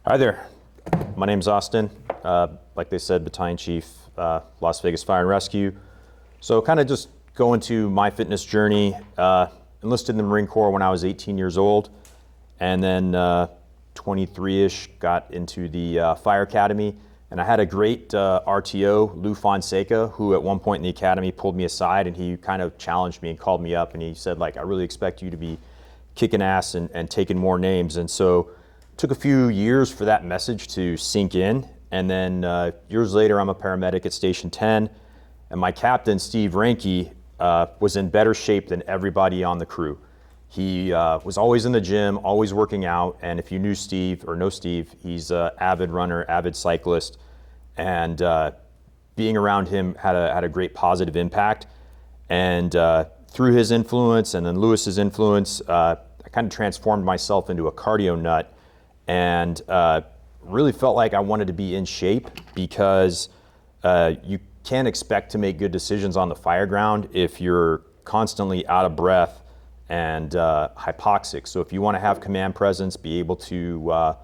Hi there. My name's Austin. Like they said, Battalion Chief, Las Vegas Fire and Rescue. So kind of just going to my fitness journey. Enlisted in the Marine Corps when I was 18 years old, and then 23-ish got into the Fire Academy. And I had a great RTO, Lou Fonseca, who at one point in the academy pulled me aside and he kind of challenged me and called me up and he said, like, I really expect you to be kicking ass and taking more names. And so took a few years for that message to sink in, and then years later I'm a paramedic at Station 10, and my captain, Steve Ranke, was in better shape than everybody on the crew. He was always in the gym, always working out, and if you knew Steve or know Steve, he's an avid runner, avid cyclist, and being around him had a great positive impact. And through his influence and then Lewis's influence, I kind of transformed myself into a cardio nut, and really felt like I wanted to be in shape, because you can't expect to make good decisions on the fire ground if you're constantly out of breath and hypoxic. So if you want to have command presence, be able to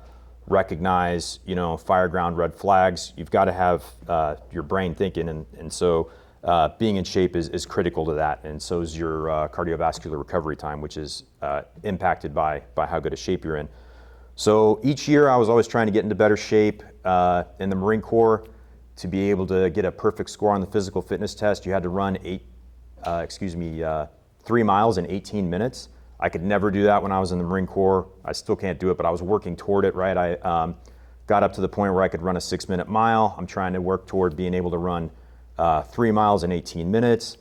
recognize, fire ground red flags, you've got to have your brain thinking, and so being in shape is critical to that, and so is your cardiovascular recovery time, which is impacted by how good a shape you're in. So each year I was always trying to get into better shape. In the Marine Corps, to be able to get a perfect score on the physical fitness test, you had to run 3 miles in 18 minutes. I could never do that when I was in the Marine Corps. I still can't do it, but I was working toward it, right? I got up to the point where I could run a 6-minute mile. I'm trying to work toward being able to run 3 miles in 18 minutes.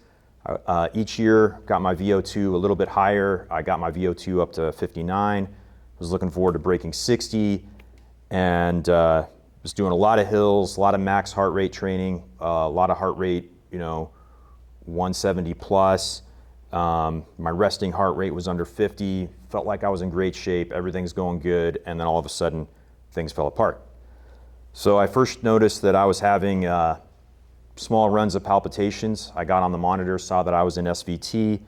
Each year, got my VO2 a little bit higher. I got my VO2 up to 59. Was looking forward to breaking 60, and was doing a lot of hills, a lot of max heart rate training, a lot of heart rate, 170 plus. My resting heart rate was under 50, felt like I was in great shape, everything's going good, and then all of a sudden, things fell apart. So I first noticed that I was having small runs of palpitations. I got on the monitor, saw that I was in SVT,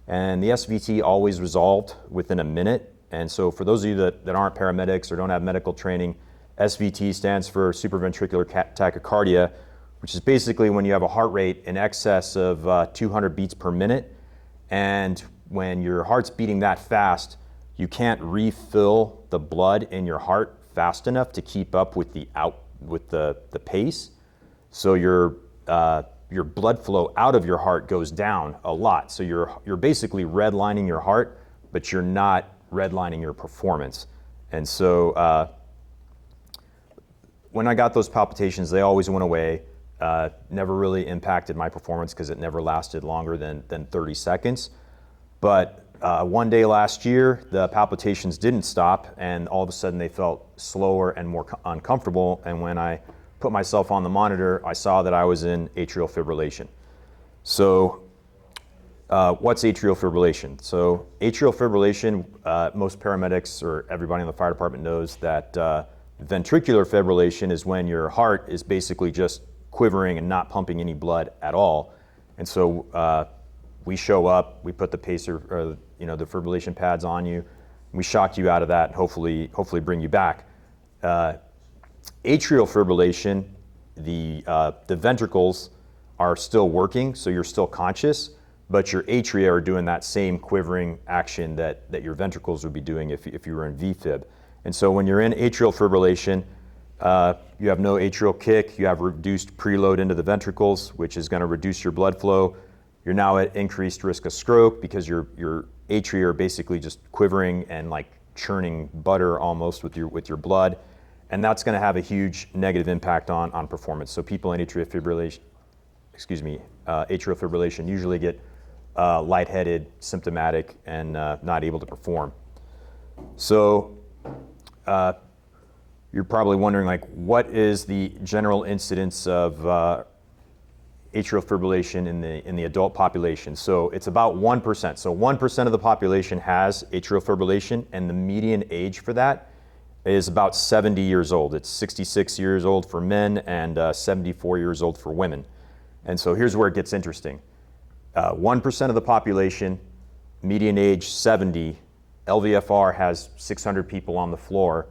and the SVT always resolved within a minute. And so for those of you that aren't paramedics or don't have medical training, SVT stands for supraventricular tachycardia, which is basically when you have a heart rate in excess of 200 beats per minute. And when your heart's beating that fast, you can't refill the blood in your heart fast enough to keep up with the pace. So your blood flow out of your heart goes down a lot. So you're basically redlining your heart, but you're not redlining your performance. And so when I got those palpitations, they always went away. Never really impacted my performance because it never lasted longer than 30 seconds. But one day last year, the palpitations didn't stop, and all of a sudden they felt slower and more uncomfortable. And when I put myself on the monitor, I saw that I was in atrial fibrillation. So what's atrial fibrillation? So atrial fibrillation, most paramedics or everybody in the fire department knows that ventricular fibrillation is when your heart is basically just quivering and not pumping any blood at all. And so we show up, we put the pacer, or the fibrillation pads on you, we shock you out of that and hopefully bring you back. Atrial fibrillation, the ventricles are still working, so you're still conscious, but your atria are doing that same quivering action that your ventricles would be doing if you were in VFib. And so when you're in atrial fibrillation, you have no atrial kick, you have reduced preload into the ventricles, which is going to reduce your blood flow. You're now at increased risk of stroke because your atria are basically just quivering and like churning butter almost with your blood. And that's going to have a huge negative impact on performance. So people in atrial fibrillation usually get lightheaded, symptomatic, and not able to perform. So you're probably wondering, like, what is the general incidence of atrial fibrillation in the adult population? So it's about 1%. So 1% of the population has atrial fibrillation, and the median age for that is about 70 years old. It's 66 years old for men and 74 years old for women. And so here's where it gets interesting. 1% of the population, median age 70, LVFR has 600 people on the floor,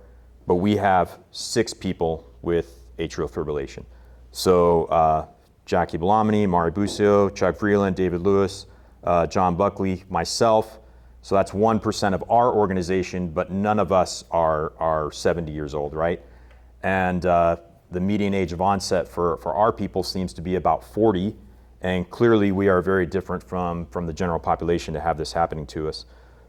but we have 6 people with atrial fibrillation. So Jackie Bellamini, Mari Busio, Chuck Vreeland, David Lewis, John Buckley, myself. So that's 1% of our organization, but none of us are 70 years old, right? And the median age of onset for our people seems to be about 40, and clearly we are very different from the general population to have this happening to us.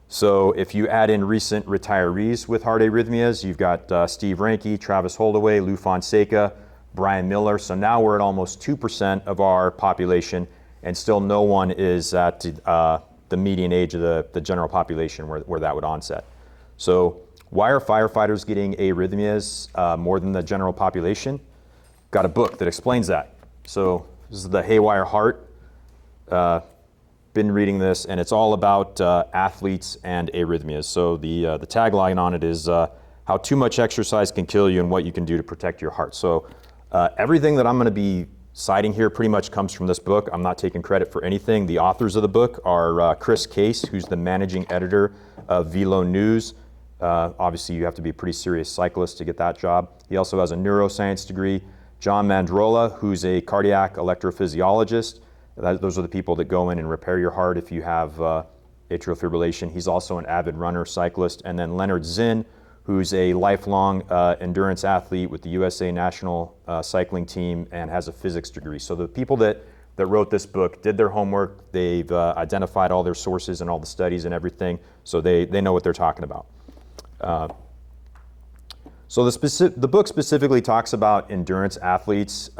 So if you add in recent retirees with heart arrhythmias, you've got Steve Ranke, Travis Holdaway, Lou Fonseca, Brian Miller. So now we're at almost 2% of our population, and still no one is at the median age of the general population where that would onset. So why are firefighters getting arrhythmias more than the general population? Got a book that explains that. So this is The Haywire Heart. Been reading this, and it's all about athletes and arrhythmias. So the tagline on it is how too much exercise can kill you and what you can do to protect your heart. So everything that I'm going to be citing here pretty much comes from this book. I'm not taking credit for anything. The authors of the book are Chris Case, who's the managing editor of Velo News. Obviously, you have to be a pretty serious cyclist to get that job. He also has a neuroscience degree. John Mandrola, who's a cardiac electrophysiologist. Those are the people that go in and repair your heart if you have atrial fibrillation. He's also an avid runner, cyclist. And then Leonard Zinn, who's a lifelong endurance athlete with the USA National Cycling Team and has a physics degree. So the people that wrote this book did their homework. They've identified all their sources and all the studies and everything, so they know what they're talking about. So the book specifically talks about endurance athletes,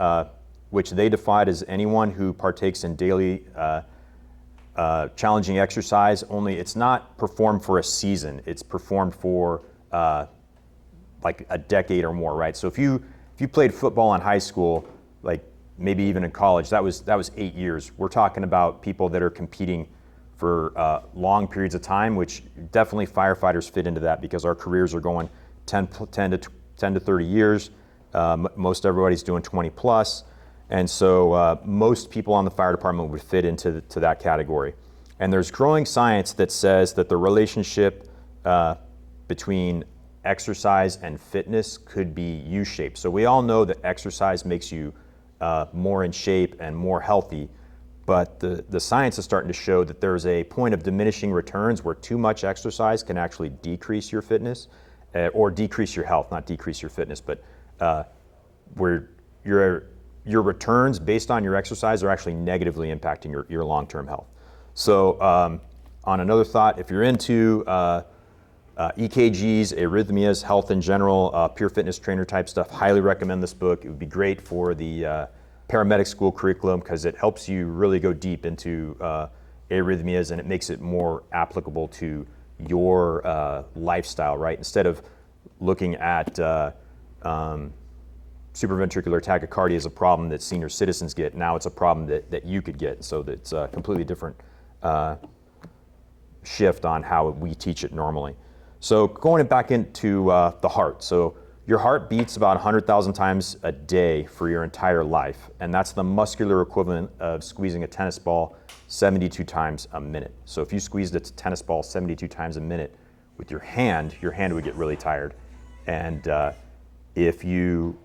which they define as anyone who partakes in daily challenging exercise, only it's not performed for a season. It's performed for like a decade or more, right? So if you played football in high school, like maybe even in college, that was 8 years. We're talking about people that are competing for long periods of time, which definitely firefighters fit into that because our careers are going 10 to 30 years. Most everybody's doing 20 plus. And so most people on the fire department would fit into that category. And there's growing science that says that the relationship between exercise and fitness could be U-shaped. So we all know that exercise makes you more in shape and more healthy, but the science is starting to show that there's a point of diminishing returns where too much exercise can actually decrease your fitness or decrease your health, not decrease your fitness, but where your returns based on your exercise are actually negatively impacting your long-term health. So on another thought, if you're into EKGs, arrhythmias, health in general, pure fitness trainer type stuff, highly recommend this book. It would be great for the paramedic school curriculum because it helps you really go deep into arrhythmias and it makes it more applicable to your lifestyle, right? Instead of looking at supraventricular tachycardia as a problem that senior citizens get, now it's a problem that you could get. So it's a completely different shift on how we teach it normally. So going back into the heart. So your heart beats about 100,000 times a day for your entire life, and that's the muscular equivalent of squeezing a tennis ball 72 times a minute. So if you squeezed a tennis ball 72 times a minute with your hand would get really tired. And if you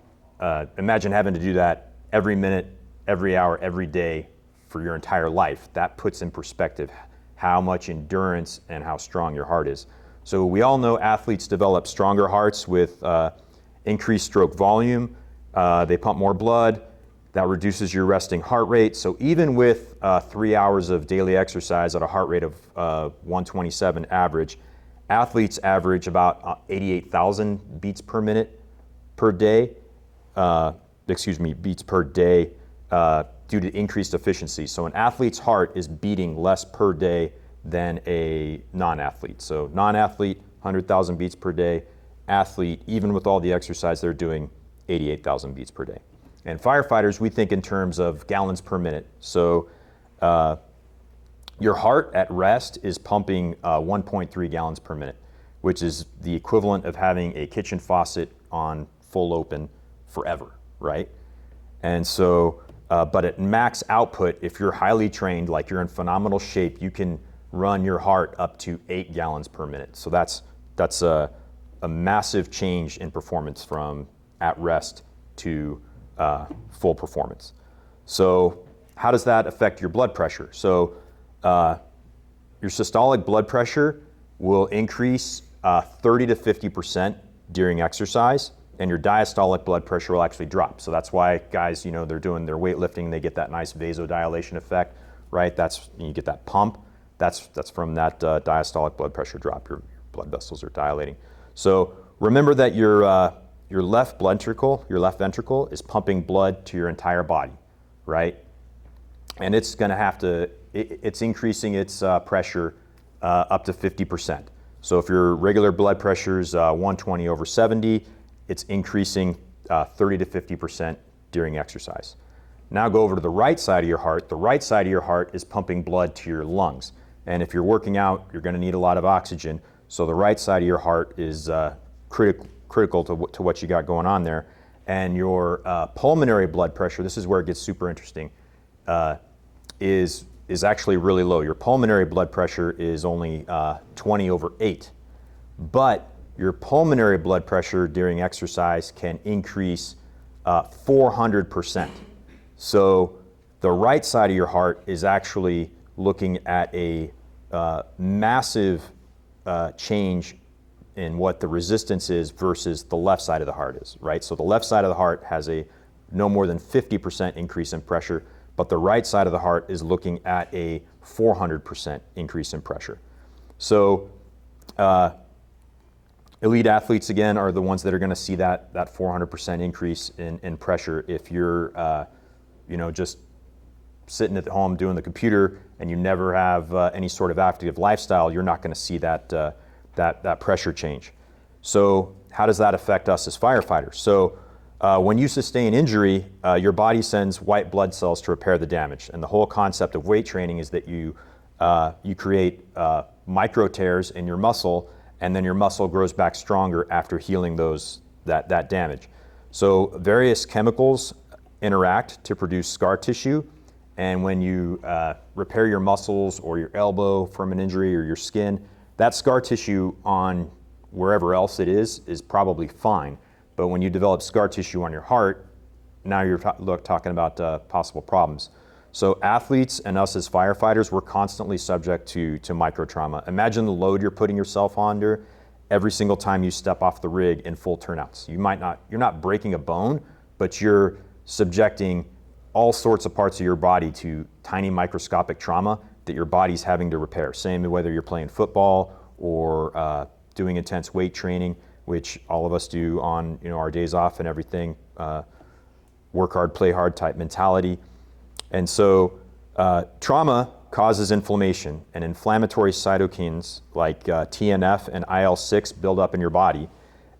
imagine having to do that every minute, every hour, every day for your entire life, that puts in perspective how much endurance and how strong your heart is. So we all know athletes develop stronger hearts with increased stroke volume. They pump more blood. That reduces your resting heart rate. So even with 3 hours of daily exercise at a heart rate of 127 average, athletes average about 88,000 beats per minute per day. Beats per day due to increased efficiency. So an athlete's heart is beating less per day than a non-athlete. So non-athlete, 100,000 beats per day. Athlete, even with all the exercise they're doing, 88,000 beats per day. And firefighters, we think in terms of gallons per minute. So your heart at rest is pumping 1.3 gallons per minute, which is the equivalent of having a kitchen faucet on full open forever, right? And so, but at max output, if you're highly trained, like you're in phenomenal shape, you can run your heart up to 8 gallons per minute. So that's a massive change in performance from at rest to full performance. So how does that affect your blood pressure? So your systolic blood pressure will increase 30 to 50% during exercise, and your diastolic blood pressure will actually drop. So that's why guys, they're doing their weightlifting, they get that nice vasodilation effect, right? You get that pump. That's from that diastolic blood pressure drop. Your blood vessels are dilating. So remember that your left ventricle is pumping blood to your entire body, right? And it's going to have to, it's increasing its pressure up to 50%. So if your regular blood pressure is 120/70, it's increasing 30 to 50% during exercise. Now go over to the right side of your heart. The right side of your heart is pumping blood to your lungs. And if you're working out, you're going to need a lot of oxygen. So the right side of your heart is critical to what you got going on there. And your pulmonary blood pressure, this is where it gets super interesting, is actually really low. Your pulmonary blood pressure is only 20/8. But your pulmonary blood pressure during exercise can increase 400%. So the right side of your heart is actually looking at a massive change in what the resistance is versus the left side of the heart is, right? So the left side of the heart has a no more than 50% increase in pressure, but the right side of the heart is looking at a 400% increase in pressure. So elite athletes, again, are the ones that are going to see that 400% increase in pressure. If you're just sitting at home doing the computer and you never have any sort of active lifestyle, you're not going to see that pressure change. So how does that affect us as firefighters? So when you sustain injury, your body sends white blood cells to repair the damage. And the whole concept of weight training is that you create micro tears in your muscle, and then your muscle grows back stronger after healing that damage. So various chemicals interact to produce scar tissue. And when you repair your muscles or your elbow from an injury or your skin, that scar tissue on wherever else it is probably fine. But when you develop scar tissue on your heart, now you're talking about possible problems. So athletes and us as firefighters, we're constantly subject to micro trauma. Imagine the load you're putting yourself under every single time you step off the rig in full turnouts. You're not breaking a bone, but you're subjecting all sorts of parts of your body to tiny microscopic trauma that your body's having to repair. Same whether you're playing football or doing intense weight training, which all of us do on our days off and everything. Work hard, play hard type mentality. And so trauma causes inflammation, and inflammatory cytokines like TNF and IL-6 build up in your body.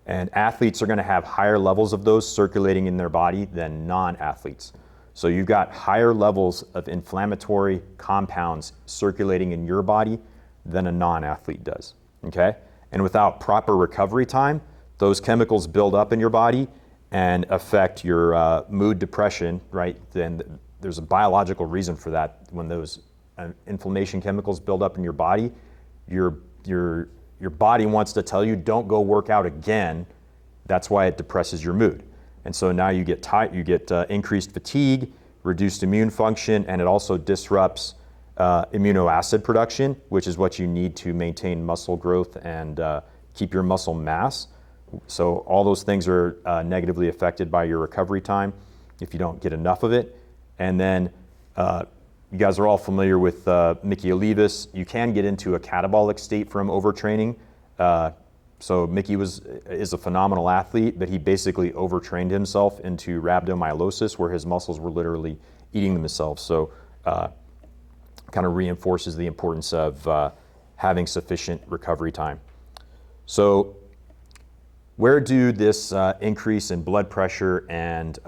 And athletes are going to have higher levels of those circulating in their body than non-athletes. So you've got higher levels of inflammatory compounds circulating in your body than a non-athlete does, okay? And without proper recovery time, those chemicals build up in your body and affect your mood, depression, right? Then there's a biological reason for that. When those inflammation chemicals build up in your body, your body wants to tell you, don't go work out again. That's why it depresses your mood. And so now you get increased fatigue, reduced immune function, and it also disrupts amino acid production, which is what you need to maintain muscle growth and keep your muscle mass. So all those things are negatively affected by your recovery time if you don't get enough of it. And then you guys are all familiar with Mickey Olivas. You can get into a catabolic state from overtraining. So Mickey is a phenomenal athlete, but he basically overtrained himself into rhabdomyolysis, where his muscles were literally eating themselves. So kind of reinforces the importance of having sufficient recovery time. So where do this increase in blood pressure and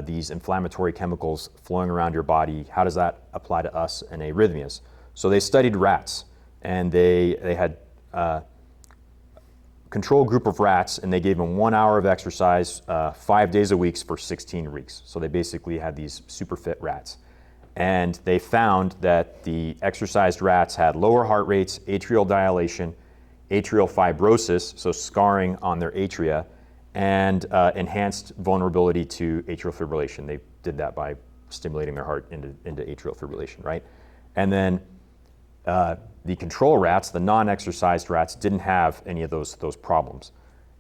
these inflammatory chemicals flowing around your body, how does that apply to us in arrhythmias? So they studied rats, and they had control group of rats, and they gave them 1 hour of exercise 5 days a week for 16 weeks. So they basically had these super fit rats. And they found that the exercised rats had lower heart rates, atrial dilation, atrial fibrosis, so scarring on their atria, and enhanced vulnerability to atrial fibrillation. They did that by stimulating their heart into atrial fibrillation, right? And then the control rats, the non-exercised rats, didn't have any of those problems.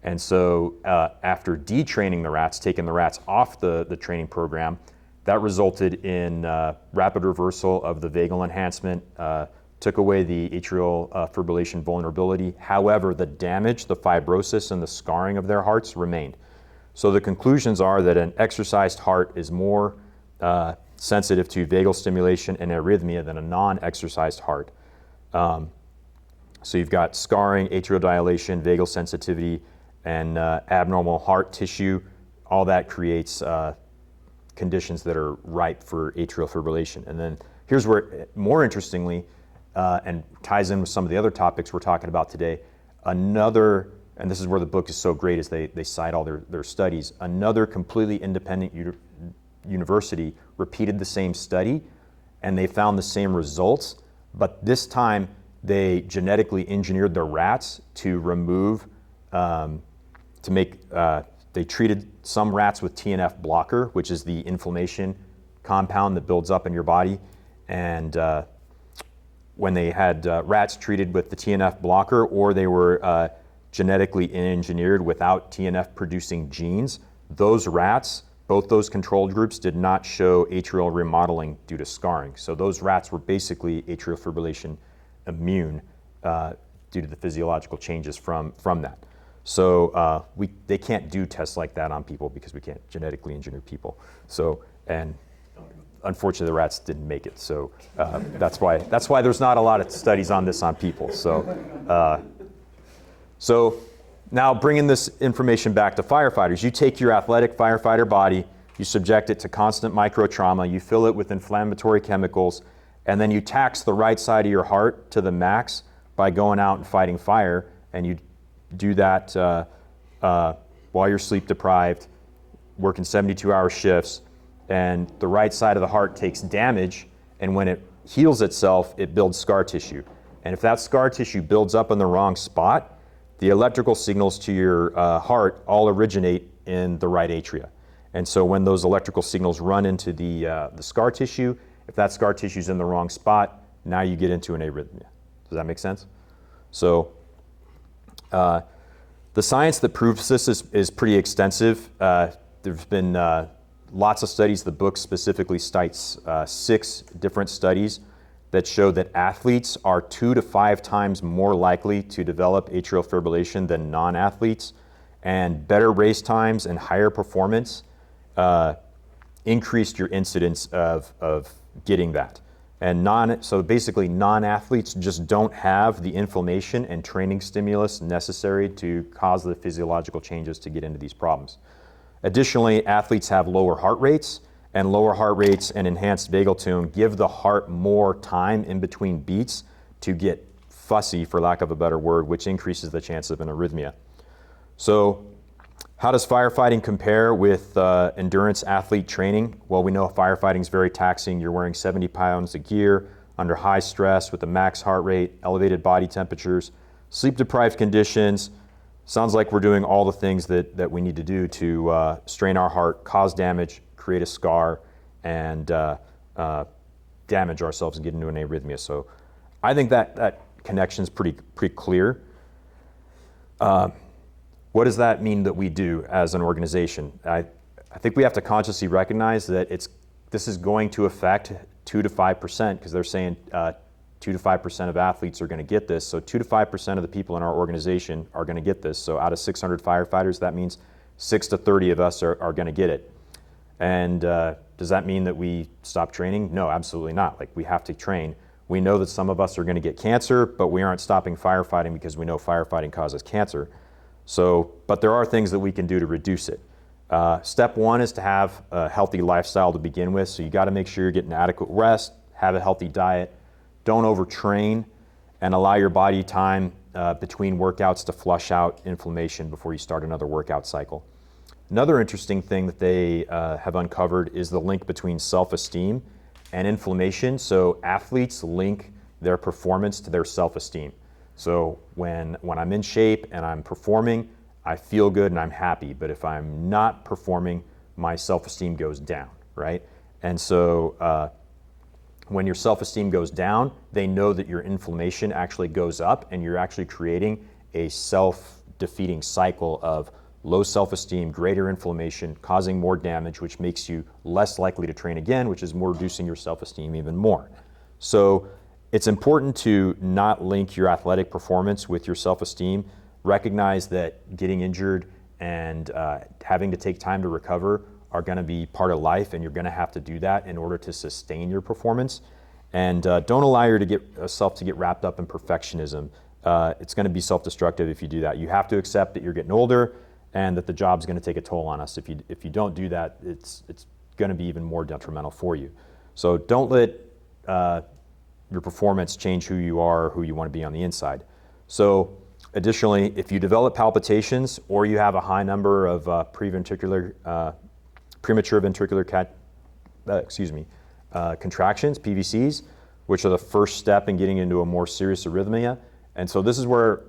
And so after detraining the rats, taking the rats off the training program, that resulted in rapid reversal of the vagal enhancement, took away the atrial fibrillation vulnerability. However, the damage, the fibrosis, and the scarring of their hearts remained. So the conclusions are that an exercised heart is more sensitive to vagal stimulation and arrhythmia than a non-exercised heart. So you've got scarring, atrial dilation, vagal sensitivity, and abnormal heart tissue. All that creates conditions that are ripe for atrial fibrillation. And then here's where, more interestingly, and ties in with some of the other topics we're talking about today, another, and this is where the book is so great, is they cite all their studies. Another completely independent university repeated the same study, and they found the same results, but this time they genetically engineered the rats to remove, they treated some rats with TNF blocker, which is the inflammation compound that builds up in your body. And when they had rats treated with the TNF blocker, or they were genetically engineered without TNF producing genes, those rats, both those controlled groups, did not show atrial remodeling due to scarring. So those rats were basically atrial fibrillation immune due to the physiological changes from that. So they can't do tests like that on people because we can't genetically engineer people. So, and unfortunately the rats didn't make it. So that's why there's not a lot of studies on this on people. So, so now bringing this information back to firefighters, you take your athletic firefighter body, you subject it to constant micro trauma, you fill it with inflammatory chemicals, and then you tax the right side of your heart to the max by going out and fighting fire, and you do that while you're sleep deprived, working 72-hour shifts, and the right side of the heart takes damage, and when it heals itself, it builds scar tissue. And if that scar tissue builds up in the wrong spot, the electrical signals to your heart all originate in the right atria. And so when those electrical signals run into the scar tissue, if that scar tissue is in the wrong spot, now you get into an arrhythmia. Does that make sense? So the science that proves this is pretty extensive. There's been lots of studies. The book specifically cites 6 different studies that show that athletes are 2 to 5 times more likely to develop atrial fibrillation than non-athletes, and better race times and higher performance increased your incidence of getting that. And so basically non-athletes just don't have the inflammation and training stimulus necessary to cause the physiological changes to get into these problems. Additionally, athletes have lower heart rates, and lower heart rates and enhanced vagal tone give the heart more time in between beats to get fussy, for lack of a better word, which increases the chance of an arrhythmia. So how does firefighting compare with endurance athlete training? Well, we know firefighting is very taxing. You're wearing 70 pounds of gear under high stress with a max heart rate, elevated body temperatures, sleep-deprived conditions. Sounds like we're doing all the things that we need to do to strain our heart, cause damage, create a scar, and damage ourselves and get into an arrhythmia. So I think that connection is pretty clear. What does that mean that we do as an organization? I think we have to consciously recognize that this is going to affect 2 to 5%, because they're saying 2 to 5% of athletes are going to get this. So 2 to 5% of the people in our organization are going to get this. So out of 600 firefighters, that means 6 to 30 of us are going to get it. And does that mean that we stop training? No, absolutely not. Like, we have to train. We know that some of us are going to get cancer, but we aren't stopping firefighting because we know firefighting causes cancer. So, but there are things that we can do to reduce it. Step 1 is to have a healthy lifestyle to begin with. So you got to make sure you're getting adequate rest, have a healthy diet, don't overtrain, and allow your body time between workouts to flush out inflammation before you start another workout cycle. Another interesting thing that they have uncovered is the link between self-esteem and inflammation. So athletes link their performance to their self-esteem. So when I'm in shape and I'm performing, I feel good and I'm happy. But if I'm not performing, my self-esteem goes down, right? And so when your self-esteem goes down, they know that your inflammation actually goes up, and you're actually creating a self-defeating cycle of low self-esteem, greater inflammation, causing more damage, which makes you less likely to train again, which is more reducing your self-esteem even more. So it's important to not link your athletic performance with your self-esteem. Recognize that getting injured and having to take time to recover are going to be part of life, and you're going to have to do that in order to sustain your performance. And don't allow yourself to get wrapped up in perfectionism. It's going to be self-destructive if you do that. You have to accept that you're getting older and that the job's going to take a toll on us. If you don't do that, it's going to be even more detrimental for you. So don't let your performance change who you are or who you want to be on the inside. So additionally, if you develop palpitations or you have a high number of premature ventricular contractions, PVCs, which are the first step in getting into a more serious arrhythmia. And so this is where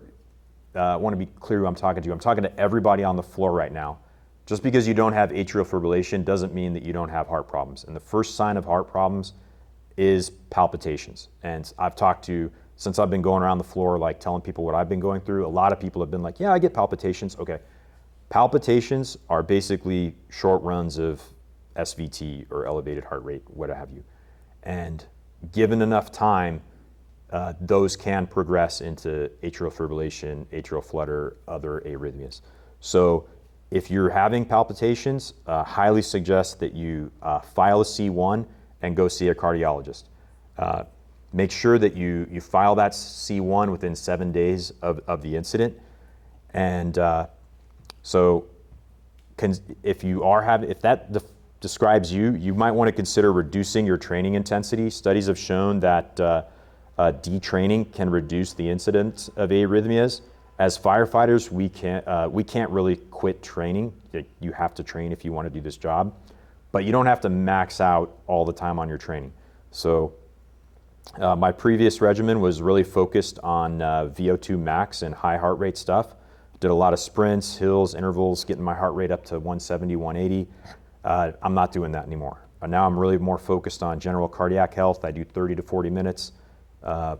I want to be clear who I'm talking to. I'm talking to everybody on the floor right now. Just because you don't have atrial fibrillation doesn't mean that you don't have heart problems. And the first sign of heart problems is palpitations. And I've talked to, since I've been going around the floor, like telling people what I've been going through, a lot of people have been like, yeah, I get palpitations. Okay. Palpitations are basically short runs of SVT or elevated heart rate, what have you. And given enough time, those can progress into atrial fibrillation, atrial flutter, other arrhythmias. So if you're having palpitations, highly suggest that you file a C1 and go see a cardiologist. Make sure that you file that C1 within 7 days of the incident. And so if that describes you, you might want to consider reducing your training intensity. Studies have shown that detraining can reduce the incidence of arrhythmias. As firefighters, we can't really quit training. You have to train if you want to do this job, but you don't have to max out all the time on your training. So my previous regimen was really focused on VO2 max and high heart rate stuff. Did a lot of sprints, hills, intervals, getting my heart rate up to 170, 180. I'm not doing that anymore. Now I'm really more focused on general cardiac health. I do 30 to 40 minutes, 4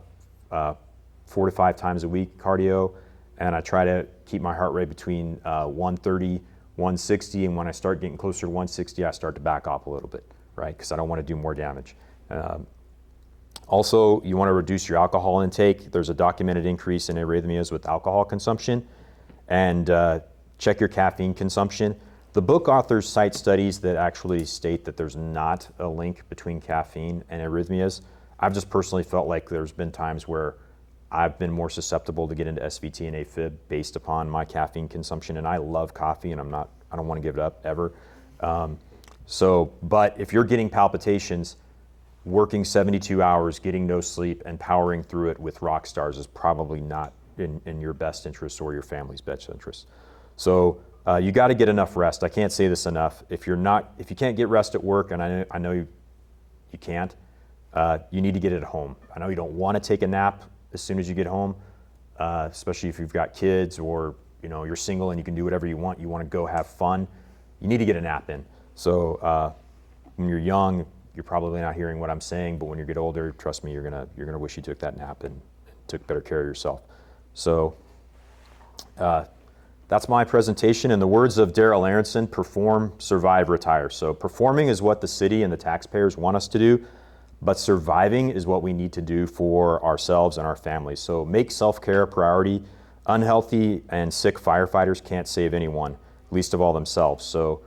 to 5 times a week cardio, and I try to keep my heart rate between 130, 160, and when I start getting closer to 160, I start to back off a little bit, right? Because I don't want to do more damage. Also, you want to reduce your alcohol intake. There's a documented increase in arrhythmias with alcohol consumption. And check your caffeine consumption. The book authors cite studies that actually state that there's not a link between caffeine and arrhythmias. I've just personally felt like there's been times where I've been more susceptible to get into SVT and AFib based upon my caffeine consumption, and I love coffee, and I don't want to give it up ever. But if you're getting palpitations, working 72 hours, getting no sleep, and powering through it with rock stars is probably not in your best interest or your family's best interest. So you got to get enough rest. I can't say this enough. If you can't get rest at work, and I know you can't, you need to get it at home. I know you don't want to take a nap as soon as you get home, especially if you've got kids or you're single and you can do whatever you want. You want to go have fun. You need to get a nap in. So when you're young, you're probably not hearing what I'm saying, but when you get older, trust me, you're gonna wish you took that nap and took better care of yourself. So that's my presentation. In the words of Daryl Aronson, perform, survive, retire. So performing is what the city and the taxpayers want us to do, but surviving is what we need to do for ourselves and our families. So make self-care a priority. Unhealthy and sick firefighters can't save anyone, least of all themselves. So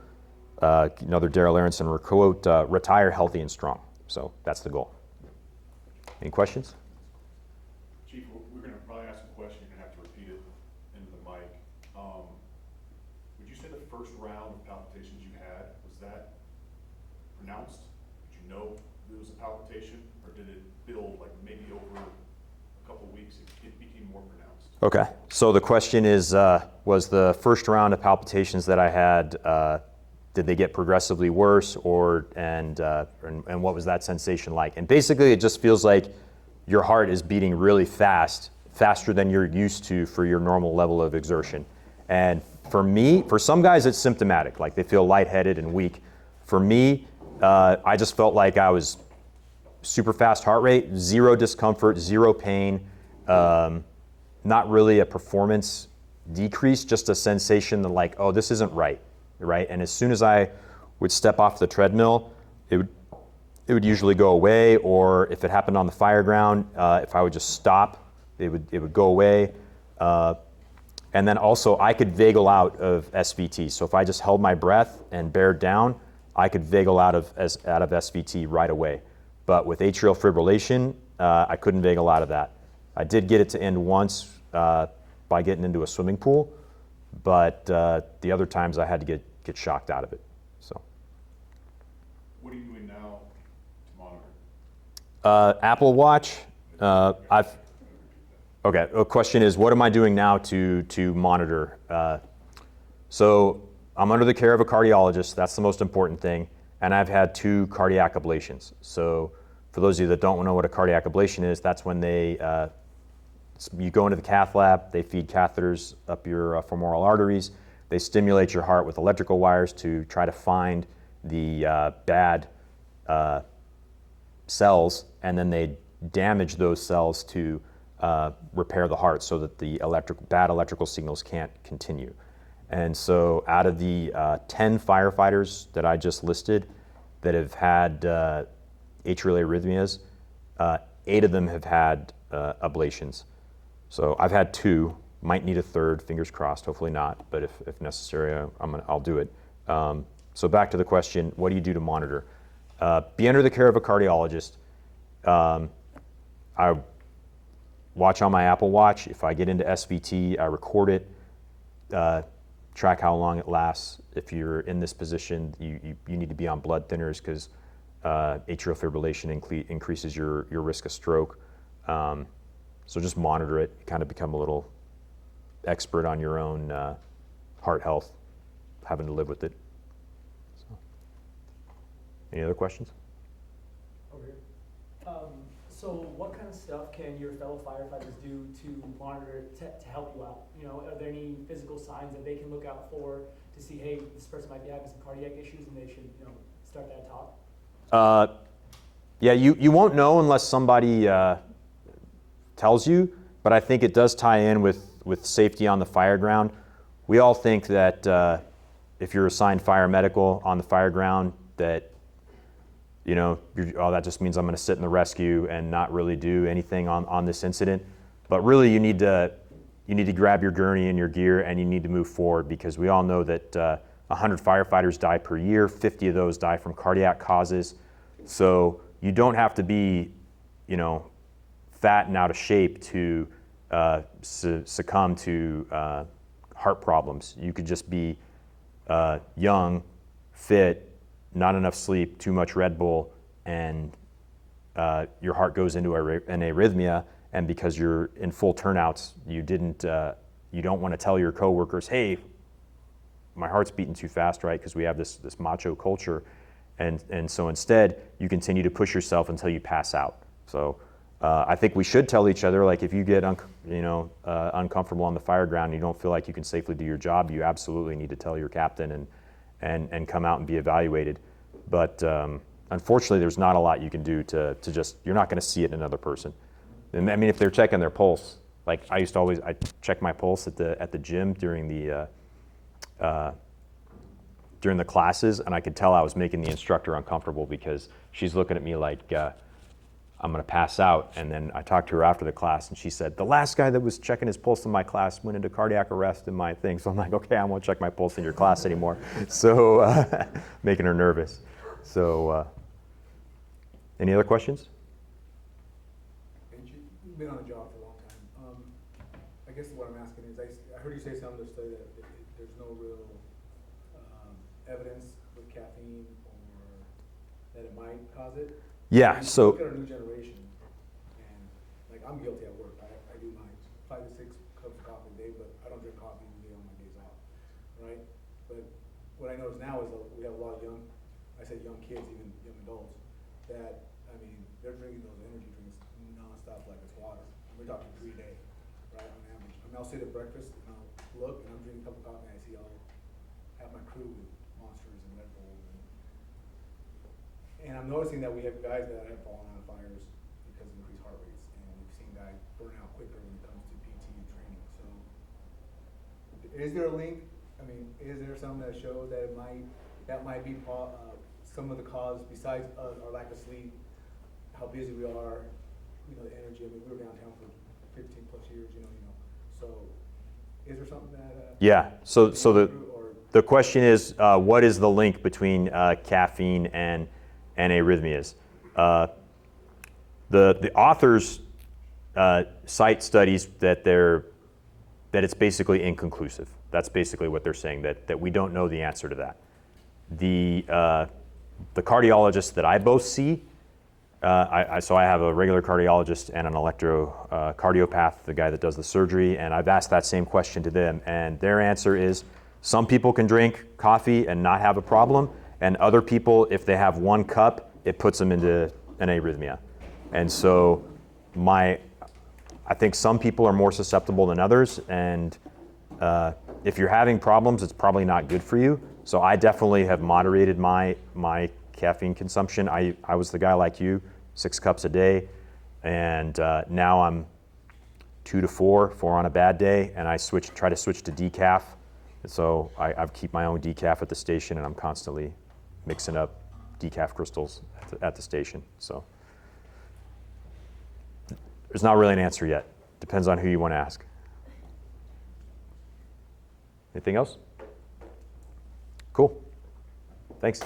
another Daryl Aronson quote, retire healthy and strong. So that's the goal. Any questions? Chief, we're going to probably ask a question. You're going to have to repeat it into the mic. Would you say the first round of palpitations you had, was that pronounced? Did you know it was a palpitation, or did it build, like maybe over a couple of weeks it became more pronounced? Okay, so the question is, was the first round of palpitations that I had, did they get progressively worse, and what was that sensation like? And basically it just feels like your heart is beating really fast faster than you're used to for your normal level of exertion. And for me, for some guys it's symptomatic, like they feel lightheaded and weak. For me, I just felt like I was super fast heart rate, zero discomfort, zero pain, not really a performance decrease, just a sensation that like, oh, this isn't right, right? And as soon as I would step off the treadmill, it would usually go away, or if it happened on the fireground, if I would just stop, it would go away. And then also I could vagal out of SVT. So if I just held my breath and bared down, I could vagal out of SVT right away. But with atrial fibrillation, I couldn't vagal out of that. I did get it to end once by getting into a swimming pool, but the other times I had to get shocked out of it. So. What are you doing now to monitor? Apple Watch. Okay. The question is, what am I doing now to monitor? So I'm under the care of a cardiologist. That's the most important thing. And I've had 2 cardiac ablations. So for those of you that don't know what a cardiac ablation is, that's when you go into the cath lab, they feed catheters up your femoral arteries, they stimulate your heart with electrical wires to try to find the bad cells, and then they damage those cells to repair the heart so that the bad electrical signals can't continue. And so out of the 10 firefighters that I just listed that have had atrial arrhythmias, 8 of them have had ablations. So I've had 2, might need a third, fingers crossed, hopefully not, but if necessary, I'll do it. So back to the question, what do you do to monitor? Be under the care of a cardiologist. I watch on my Apple Watch. If I get into SVT, I record it, track how long it lasts. If you're in this position, you need to be on blood thinners because atrial fibrillation increases your risk of stroke. So just monitor it, kind of become a little expert on your own heart health, having to live with it. So. Any other questions? Over here. So what kind of stuff can your fellow firefighters do to monitor, to help you out? You know, are there any physical signs that they can look out for to see, hey, this person might be having some cardiac issues and they should, start that talk? Yeah, you won't know unless somebody tells you, but I think it does tie in with safety on the fireground. We all think that if you're assigned fire medical on the fireground, that that just means I'm going to sit in the rescue and not really do anything on this incident. But really, you need to grab your gurney and your gear, and you need to move forward, because we all know that 100 firefighters die per year. 50 of those die from cardiac causes. So you don't have to be, fat and out of shape to succumb to heart problems. You could just be young, fit, not enough sleep, too much Red Bull, and your heart goes into an arrhythmia. And because you're in full turnouts, you don't want to tell your coworkers, hey, my heart's beating too fast, right? Because we have this macho culture. And so instead, you continue to push yourself until you pass out. So I think we should tell each other, like, if you get uncomfortable on the fireground and you don't feel like you can safely do your job, you absolutely need to tell your captain and come out and be evaluated. But unfortunately, there's not a lot you can do to just, you're not going to see it in another person. And I mean, if they're checking their pulse, like I check my pulse at the gym during the classes, and I could tell I was making the instructor uncomfortable because she's looking at me like I'm going to pass out. And then I talked to her after the class, and she said, the last guy that was checking his pulse in my class went into cardiac arrest in my thing. So I'm like, okay, I won't check my pulse in your class anymore. So making her nervous. So any other questions? You've been on the job for a long time. I guess what I'm asking is, I heard you say something in the study that there's no real evidence with caffeine or that it might cause it. Yeah, You so look at our new generation, and like I'm guilty at work. I do my 5 to 6 cups of coffee a day, but I don't drink coffee every day on my days off, right? But what I notice now is we have a lot of young kids, even young adults, that, I mean, they're drinking those energy drinks nonstop like it's water. We're talking 3 a day. right, on average. I mean, I'll sit at breakfast and I'll look and I'm drinking a cup of coffee and I see I'll have my crew with Monsters and Red Bull. And I'm noticing that we have guys that have fallen out of fires because of increased heart rates. And we've seen guys burn out quicker when it comes to PT training. So is there a link? I mean, is there something that shows that that might be some of the cause besides our lack of sleep, how busy we are, the energy. I mean, we were downtown for 15 plus years, so is there something that? Yeah, so the question is, what is the link between caffeine and arrhythmias? The authors cite studies that it's basically inconclusive. That's basically what they're saying, that we don't know the answer to that. The cardiologists that I both see, so I have a regular cardiologist and an electrocardiopath, the guy that does the surgery, and I've asked that same question to them, and their answer is some people can drink coffee and not have a problem, and other people, if they have 1 cup, it puts them into an arrhythmia. And so I think some people are more susceptible than others, and if you're having problems, it's probably not good for you. So I definitely have moderated my caffeine consumption. I was the guy like you, 6 cups a day, and now I'm 2 to 4 on a bad day, and I try to switch to decaf. So I keep my own decaf at the station, and I'm constantly mixing up decaf crystals at the station. So there's not really an answer yet. Depends on who you want to ask. Anything else? Cool. Thanks.